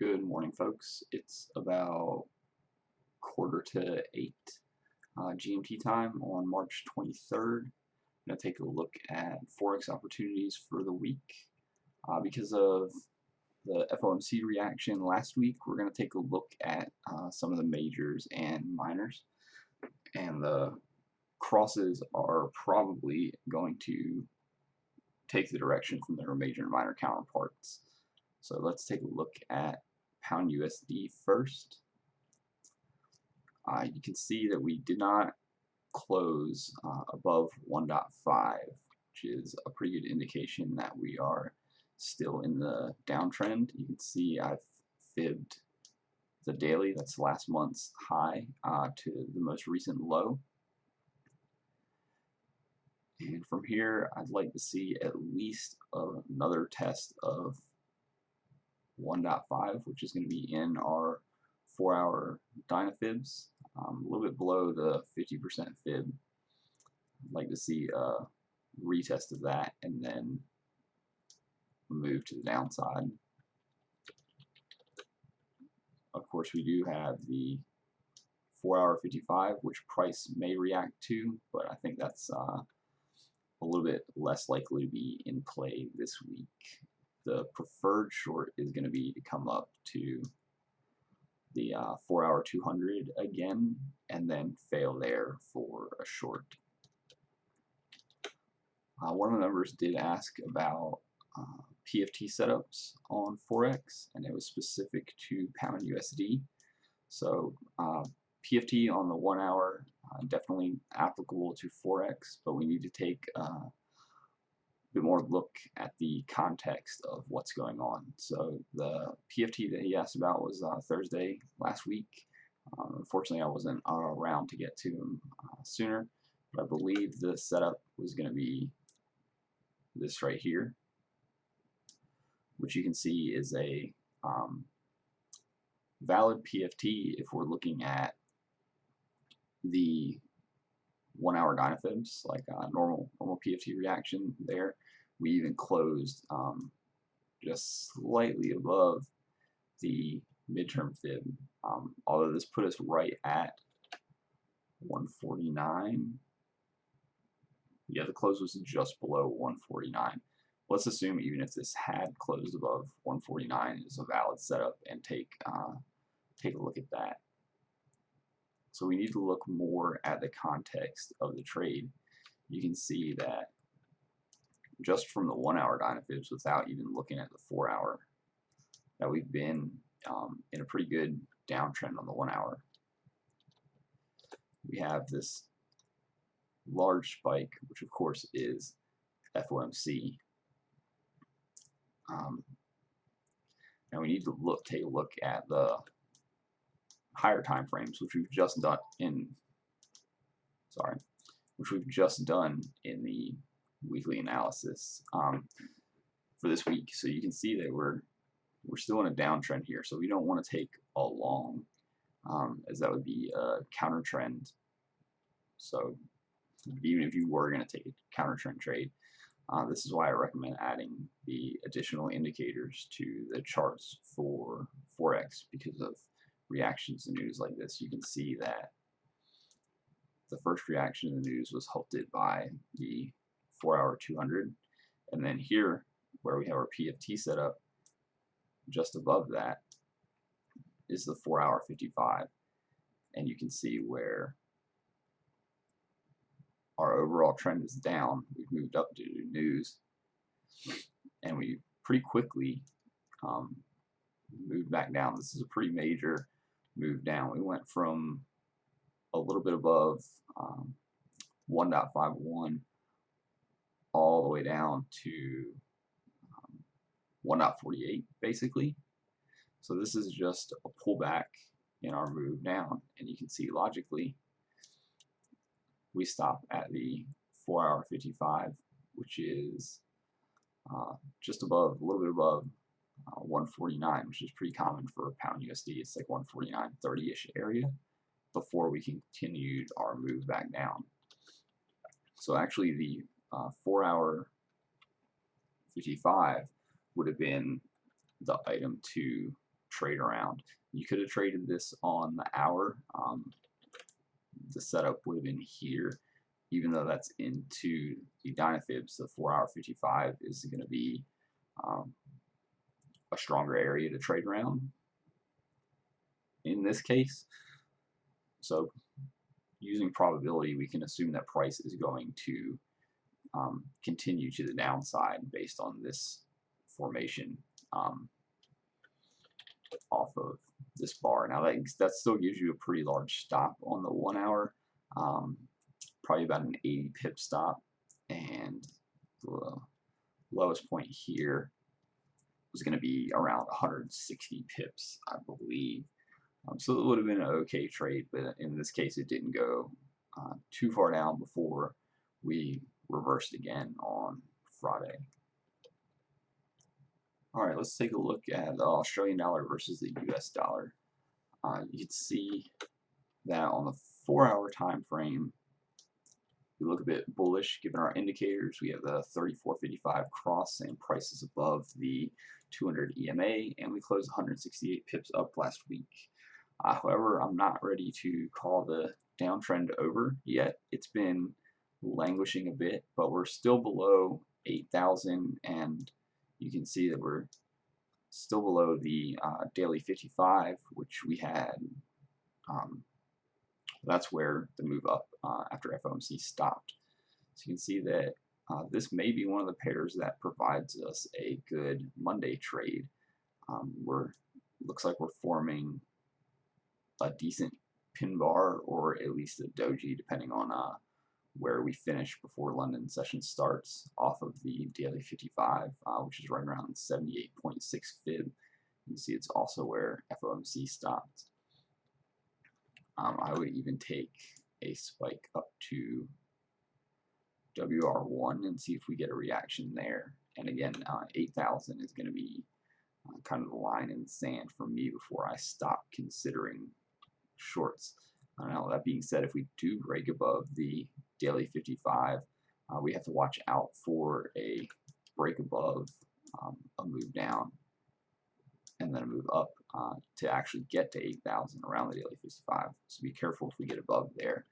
Good morning, folks. It's about quarter to 8 GMT time on March 23rd. I'm going to take a look at Forex opportunities for the week. Because of the FOMC reaction last week, we're going to take a look at some of the majors and minors. And the crosses are probably going to take the direction from their major and minor counterparts. So let's take a look at Pound USD first. You can see that we did not close above 1.5, which is a pretty good indication that we are still in the downtrend. You can see I've fibbed the daily, that's last month's high, to the most recent low. And from here, I'd like to see at least another test of 1.5, which is going to be in our 4-hour Dynafibs, a little bit below the 50% fib. I'd like to see a retest of that and then move to the downside. Of course, we do have the 4-hour 55, which price may react to, but I think that's a little bit less likely to be in play this week. The preferred short is going to be to come up to the 4-hour 200 again and then fail there for a short. One of the members did ask about PFT setups on Forex, and it was specific to Pound USD. So PFT on the 1 hour definitely applicable to Forex, but we need to take a bit more look at the context of what's going on. So the PFT that he asked about was Thursday last week. Unfortunately, I wasn't around to get to him sooner, but I believe the setup was going to be this right here, which you can see is a valid PFT if we're looking at the 1 hour Dynafibs, like normal PFT reaction there. We even closed just slightly above the midterm fib, although this put us right at 149. Yeah, the close was just below 149. Let's assume even if this had closed above 149 is a valid setup and take a look at that. So we need to look more at the context of the trade. You can see that just from the 1 hour Dynafibs, without even looking at the 4 hour, that we've been in a pretty good downtrend on the 1 hour. We have this large spike, which of course is FOMC. Now we need to take a look at the higher time frames, which we've just done in the weekly analysis for this week. So you can see that we're still in a downtrend here, so we don't want to take a long, as that would be a counter trend. So even if you were going to take a counter trend trade, this is why I recommend adding the additional indicators to the charts for Forex, because of reactions to news like this. You can see that the first reaction to the news was halted by the 4-hour 200, and then here where we have our PFT set up, just above that is the 4-hour 55, and you can see where our overall trend is down. We've moved up due to news, and we pretty quickly moved back down. This is a pretty major move down. We went from a little bit above 1.51 all the way down to 1.48 basically. So this is just a pullback in our move down, and you can see logically we stop at the 4-hour 55, which is just above, a little bit above 149, which is pretty common for Pound USD. It's like 149.30-ish area before we continued our move back down. So actually the 4-hour 55 would have been the item to trade around. You could have traded this on the hour. The setup would have been here, even though that's into the Dynafibs. The 4-hour 55 is going to be a stronger area to trade around in this case. So using probability, we can assume that price is going to continue to the downside based on this formation off of this bar. Now that still gives you a pretty large stop on the 1 hour, probably about an 80 pip stop, and the lowest point here was going to be around 160 pips, I believe. So it would have been an okay trade, but in this case it didn't go too far down before we reversed again on Friday. Alright, let's take a look at the Australian dollar versus the US dollar. You can see that on the 4-hour time frame, we look a bit bullish given our indicators. We have the 34.55 cross and prices above the 200 EMA, and we closed 168 pips up last week. However, I'm not ready to call the downtrend over yet. It's been languishing a bit, but we're still below 8,000, and you can see that we're still below the daily 55, which we had. That's where the move up after FOMC stopped. So you can see that this may be one of the pairs that provides us a good Monday trade. Looks like we're forming a decent pin bar, or at least a doji, depending on where we finish before London session starts, off of the daily 55, which is right around 78.6 fib. You can see it's also where FOMC stopped. I would even take a spike up to WR1 and see if we get a reaction there. And again, 8,000 is going to be kind of the line in the sand for me before I stop considering shorts. Now, that being said, if we do break above the daily 55, we have to watch out for a break above, a move down, and then a move up to actually get to 8,000 around the daily 55. So be careful if we get above there.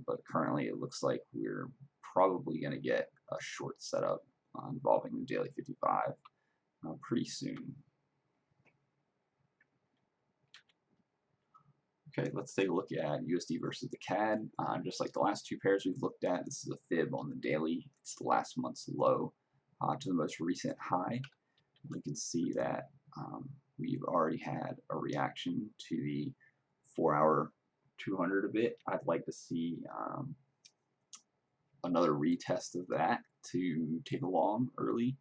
But currently it looks like we're probably going to get a short setup involving the daily 55 pretty soon. Okay, let's take a look at USD versus the CAD. Just like the last two pairs we've looked at, this is a fib on the daily. It's the last month's low to the most recent high. You can see that we've already had a reaction to the 4-hour 200 a bit. I'd like to see another retest of that to take a long early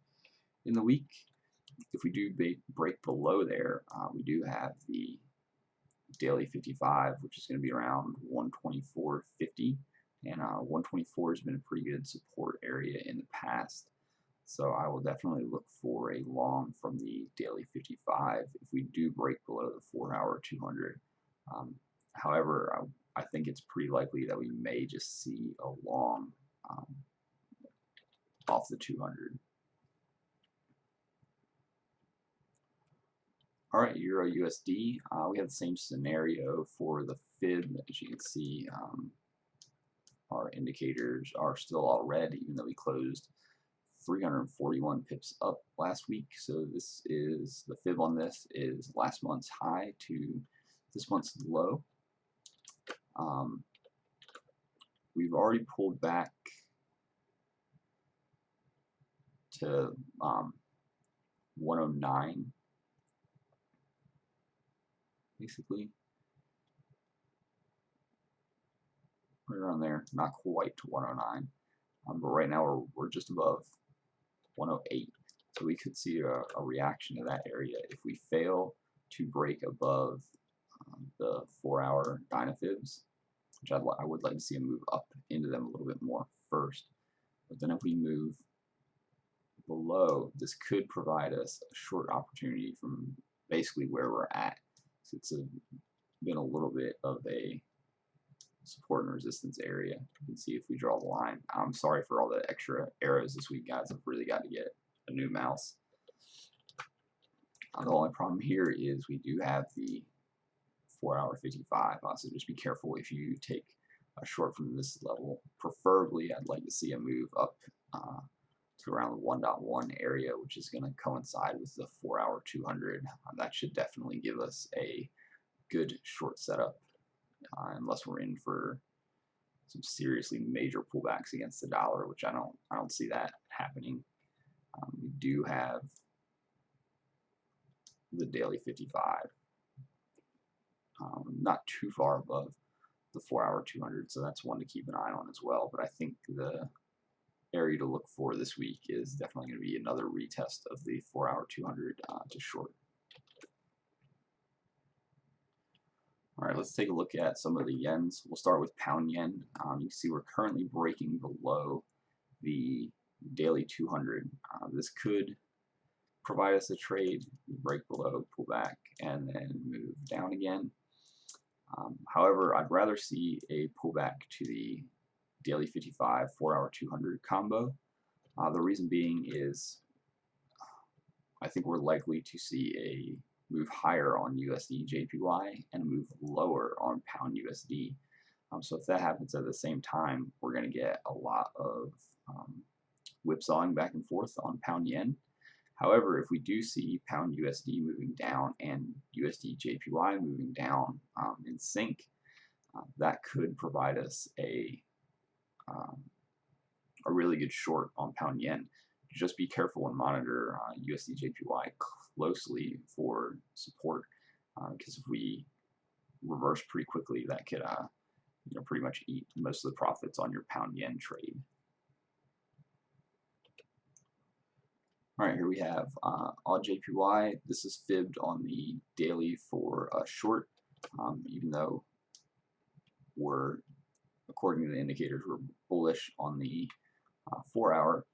in the week. If we do break below there, we do have the daily 55, which is going to be around 124.50, and 124 has been a pretty good support area in the past. So I will definitely look for a long from the daily 55 if we do break below the 4-hour 200. However, I think it's pretty likely that we may just see a long off the 200. Alright, Euro USD, we have the same scenario for the fib. As you can see, our indicators are all red, even though we closed 341 pips up last week. So this is, the fib on this is last month's high to this month's low. We've already pulled back to 109, basically. Right around there, not quite to 109. But right now we're just above 108. So we could see a reaction to that area if we fail to break above the 4-hour Dynafibs, which I would like to see a move up into them a little bit more first. But then if we move below, this could provide us a short opportunity from basically where we're at. So it's been a little bit of a support and resistance area. You can see if we draw the line. I'm sorry for all the extra arrows this week, guys. I've really got to get a new mouse. The only problem here is we do have the 4-hour 55, so just be careful if you take a short from this level. Preferably, I'd like to see a move up to around the 1.1 area, which is going to coincide with the 4-hour 200. That should definitely give us a good short setup, unless we're in for some seriously major pullbacks against the dollar, which I don't see that happening. We do have the daily 55, not too far above the 4-hour 200, so that's one to keep an eye on as well. But I think the area to look for this week is definitely going to be another retest of the 4-hour 200 to short. All right, let's take a look at some of the yens. We'll start with pound yen. You can see we're currently breaking below the daily 200. This could provide us a trade, break below, pull back, and then move down again. However, I'd rather see a pullback to the daily 55, 4-hour 200 combo. The reason being is I think we're likely to see a move higher on USD JPY and a move lower on pound USD. So if that happens at the same time, we're going to get a lot of whipsawing back and forth on pound yen. However, if we do see pound USD moving down and USD JPY moving down in sync, that could provide us a really good short on pound yen. Just be careful and monitor USD JPY closely for support, because if we reverse pretty quickly, that could pretty much eat most of the profits on your pound yen trade. All right, here we have AUD-JPY. This is fibbed on the daily for a short, even though we're, according to the indicators, we're bullish on the 4-hour.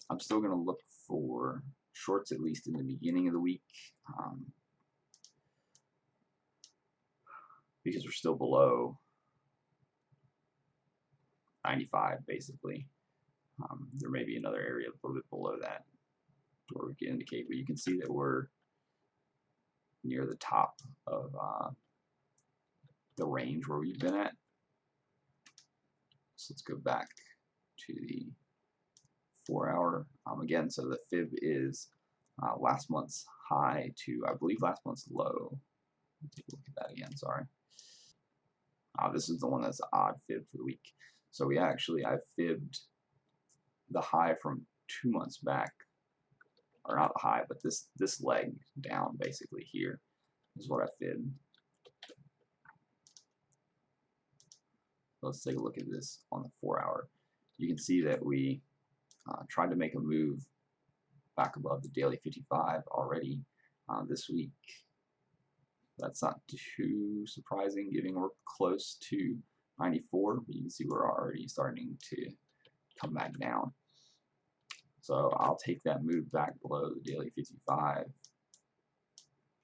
I'm still going to look for shorts at least in the beginning of the week, because we're still below 95 basically. There may be another area a little bit below that where we can indicate, but you can see that we're near the top of the range where we've been at. So let's go back to the 4-hour again. So the fib is last month's high to, I believe, last month's low. Take a look at that again. Sorry. This is the one that's odd fib for the week. So I've fibbed the high from 2 months back, or not the high, but this leg down basically here is what I fibbed. Let's take a look at this on the 4-hour. You can see that we tried to make a move back above the daily 55 already this week. That's not too surprising, given we're close to 94, but you can see we're already starting to come back down. So I'll take that move back below the daily 55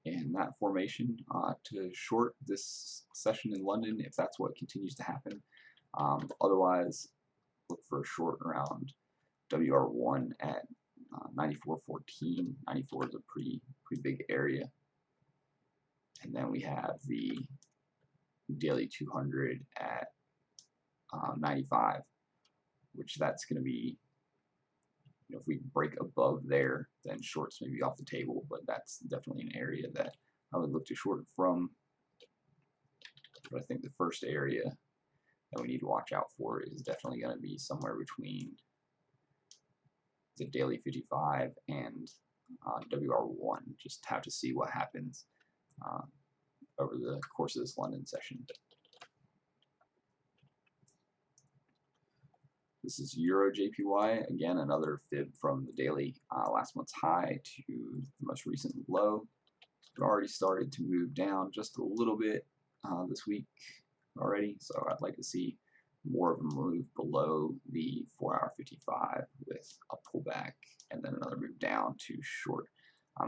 in that formation to short this session in London, if that's what continues to happen. Otherwise, look for a short around WR1 at 94.14. 94 is a pretty big area. And then we have the daily 200 at 95, which that's going to be, if we break above there, then shorts may be off the table, but that's definitely an area that I would look to short from. But I think the first area that we need to watch out for is definitely going to be somewhere between the daily 55 and WR1. Just have to see what happens over the course of this London session. This is Euro JPY, again another fib from the daily last month's high to the most recent low. We've already started to move down just a little bit this week already, so I'd like to see more of a move below the 4-hour 55 with a pullback and then another move down to short.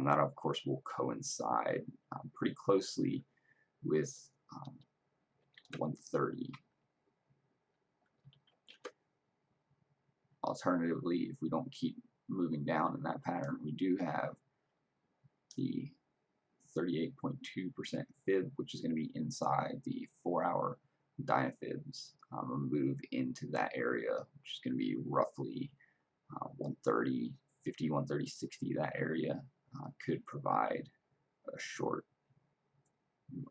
That of course will coincide pretty closely with 130. Alternatively, if we don't keep moving down in that pattern, we do have the 38.2% fib, which is going to be inside the 4-hour Dynafibs. A move into that area, which is going to be roughly 130, 50, 130, 60. That area could provide a short.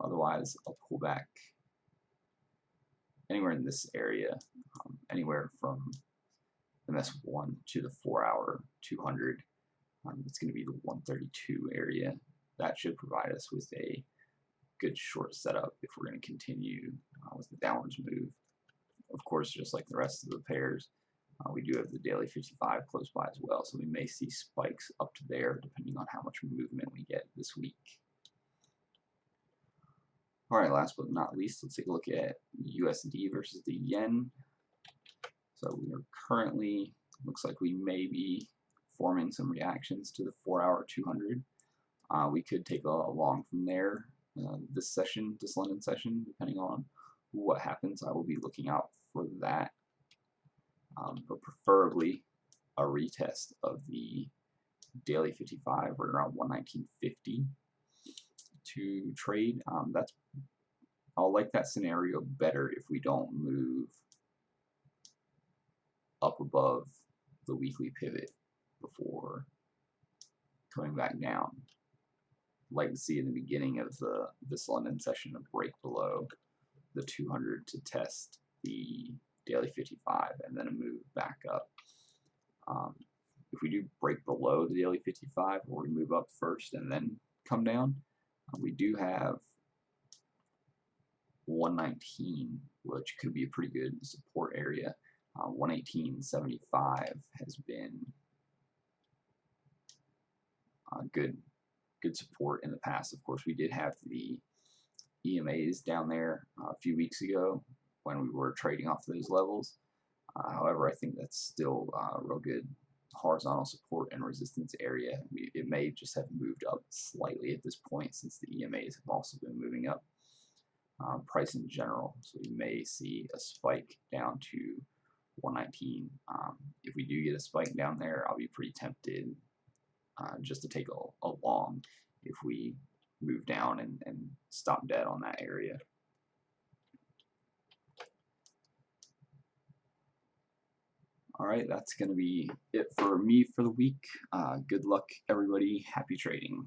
Otherwise, a pullback anywhere in this area, anywhere from MS1 to the 4-hour 200. It's going to be the 132 area. That should provide us with a good short setup if we're going to continue with the downwards move. Of course, just like the rest of the pairs, we do have the daily 55 close by as well, so we may see spikes up to there depending on how much movement we get this week. Alright, last but not least, let's take a look at USD versus the yen. So we are currently, looks like we may be forming some reactions to the 4-hour 200. We could take a long from there this London session, depending on what happens. I will be looking out for that, but preferably a retest of the daily 55 right around 119.50 to trade. I'll like that scenario better if we don't move up above the weekly pivot before coming back down. I'd like to see in the beginning of this London session a break below the 200 to test the daily 55 and then a move back up. If we do break below the daily 55, or we move up first and then come down, we do have 119, which could be a pretty good support area. 118.75 has been good support in the past. Of course, we did have the EMAs down there a few weeks ago when we were trading off those levels. However, I think that's still real good horizontal support and resistance area. It may just have moved up slightly at this point since the EMAs have also been moving up. Price in general, so you may see a spike down to 119. If we do get a spike down there, I'll be pretty tempted just to take a long if we move down and stop dead on that area. Alright, that's going to be it for me for the week. Good luck, everybody. Happy trading.